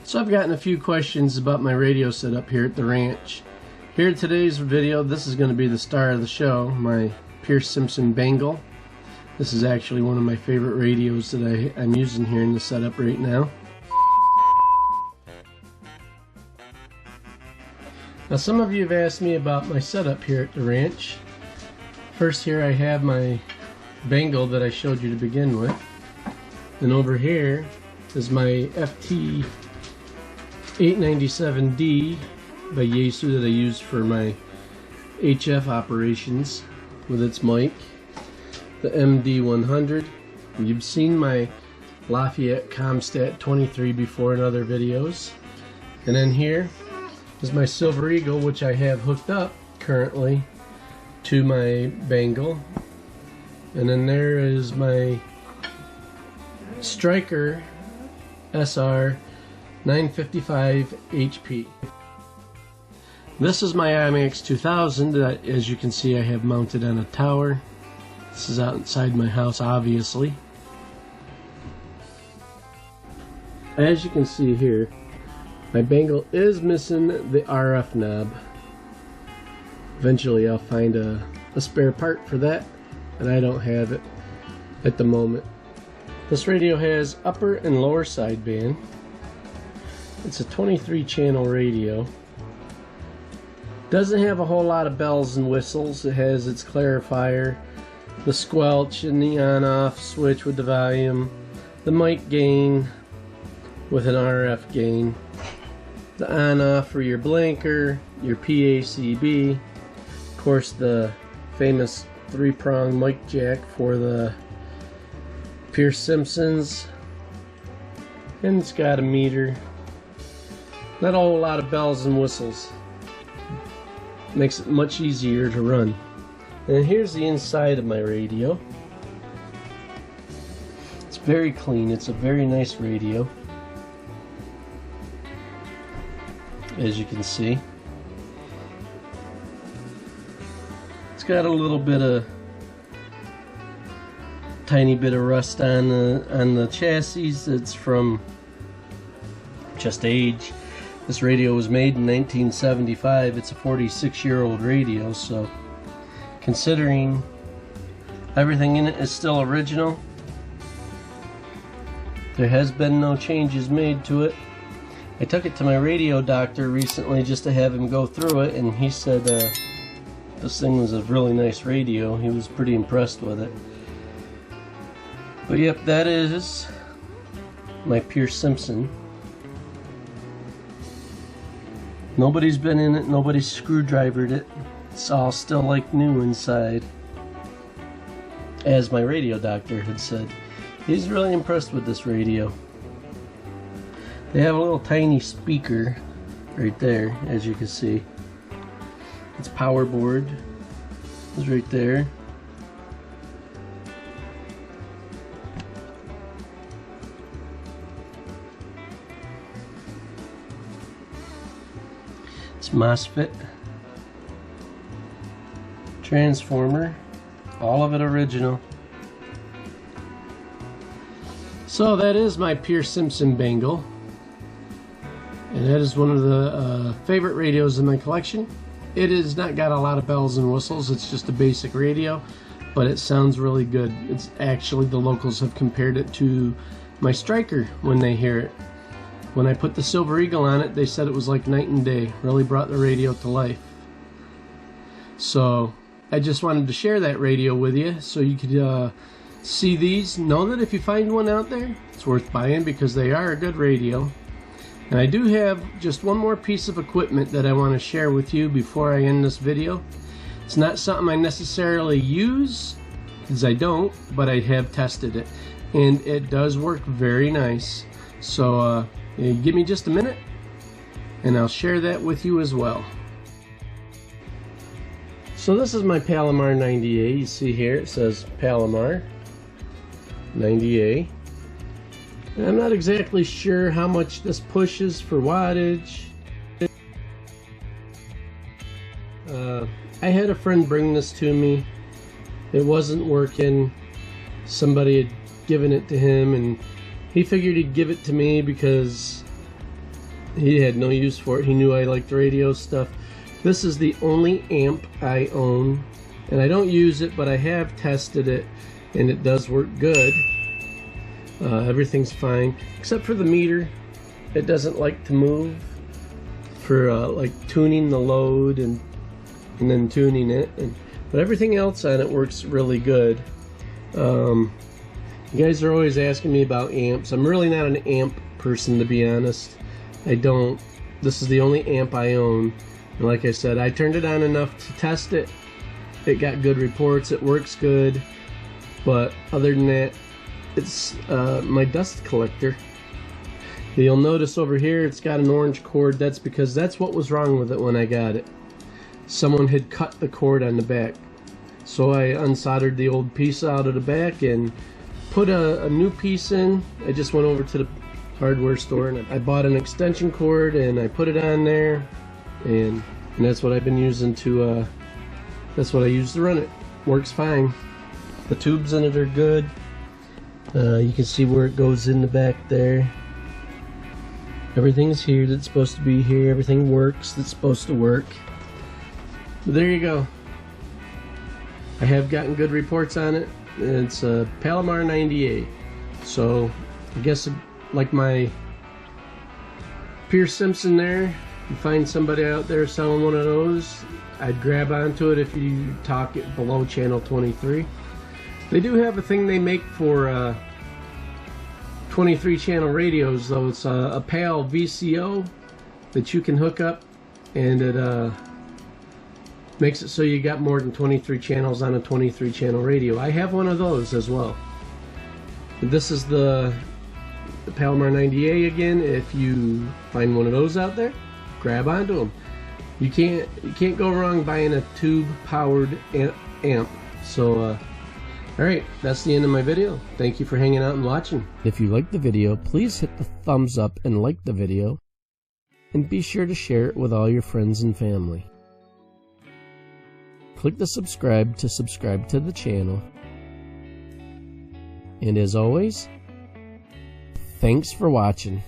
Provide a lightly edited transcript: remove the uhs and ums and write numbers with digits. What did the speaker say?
So I've gotten a few questions about my radio setup here at the ranch. Here in today's video, this is going to be the star of the show, my Pierce Simpson Bengal. This is actually one of my favorite radios that I'm using here in the setup right now. Now some of you have asked me about my setup here at the ranch. First here I have my Bengal that I showed you to begin with. And over here is my FT 897D by Yaesu that I use for my HF operations with its mic. The MD100. You've seen my Lafayette Comstat 23 before in other videos. And then here is my Silver Eagle, which I have hooked up currently to my Bengal. And then there is my Striker SR 955 HP. This is my IMAX 2000 that, as you can see, I have mounted on a tower. This is outside my house, obviously. As you can see here, my Bengal is missing the RF knob. Eventually I'll find a spare part for that, and I don't have it at the moment. This radio has upper and lower sideband. It's a 23 channel radio. Doesn't have a whole lot of bells and whistles. It has its clarifier, the squelch and the on-off switch with the volume, the mic gain with an RF gain, the on-off for your blinker, your PACB, of course the famous 3-prong mic jack for the Pierce Simpsons, and it's got a meter. Not a whole lot of bells and whistles. Makes it much easier to run. And here's the inside of my radio. It's very clean. It's a very nice radio, as you can see. It's got a little bit of tiny bit of rust on the chassis. It's from just age. This radio was made in 1975. It's a 46-year-old radio, so considering everything in it is still original, there has been no changes made to it. I took it to my radio doctor recently just to have him go through it, and he said this thing was a really nice radio. He was pretty impressed with it. But yep, that is my Pierce Simpson. Nobody's been in it, nobody's screwdrivered it. It's all still like new inside. As my radio doctor had said. He's really impressed with this radio. They have a little tiny speaker right there, as you can see. Its power board is right there. It's MOSFET, transformer, all of it original. So that is my Pierce Simpson Bengal, and that is one of the favorite radios in my collection. It has not got a lot of bells and whistles. It's just a basic radio, but it sounds really good. It's actually, the locals have compared it to my Striker when they hear it. When I put the Silver Eagle on it, they said it was like night and day. Really brought the radio to life. So I just wanted to share that radio with you so you could see these. Know that if you find one out there, it's worth buying because they are a good radio. And I do have just one more piece of equipment that I want to share with you before I end this video. It's not something I necessarily use, because I don't, but I have tested it. And it does work very nice. So give me just a minute and I'll share that with you as well. So this is my Palomar 90A. You see here it says Palomar 90A. And I'm not exactly sure how much this pushes for wattage. I had a friend bring this to me. It wasn't working. Somebody had given it to him and he figured he'd give it to me because He had no use for it. He knew I liked radio stuff. This is the only amp I own, and I don't use it, but I have tested it, and it does work good. Everything's fine, except for the meter. It doesn't like to move for like tuning the load and then tuning it. But everything else on it works really good. You guys are always asking me about amps. I'm really not an amp person, to be honest. This is the only amp I own. And like I said, I turned it on enough to test it. It got good reports. It works good. But other than that, it's my dust collector. You'll notice over here it's got an orange cord. That's because that's what was wrong with it when I got it. Someone had cut the cord on the back. So I unsoldered the old piece out of the back and put a new piece in. I just went over to the hardware store and I bought an extension cord and I put it on there, and that's what I've been using to that's what I use to run it. Works fine. The tubes in it are good. You can see where it goes in the back there. Everything's here that's supposed to be here. Everything works that's supposed to work. But there you go. I have gotten good reports on it. It's a Palomar 98. So I guess like my Pierce Simpson there, you find somebody out there selling one of those, I'd grab onto it if you talk it below channel 23. They do have a thing they make for 23 channel radios though. It's a PAL VCO that you can hook up, and it makes it so you got more than 23 channels on a 23 channel radio. I have one of those as well. This is the Palomar 90A again. If you find one of those out there, grab onto them. You can't go wrong buying a tube powered amp. So alright, that's the end of my video. Thank you for hanging out and watching. If you liked the video, please hit the thumbs up and like the video, and be sure to share it with all your friends and family. Click the subscribe to subscribe to the channel. And as always, thanks for watching.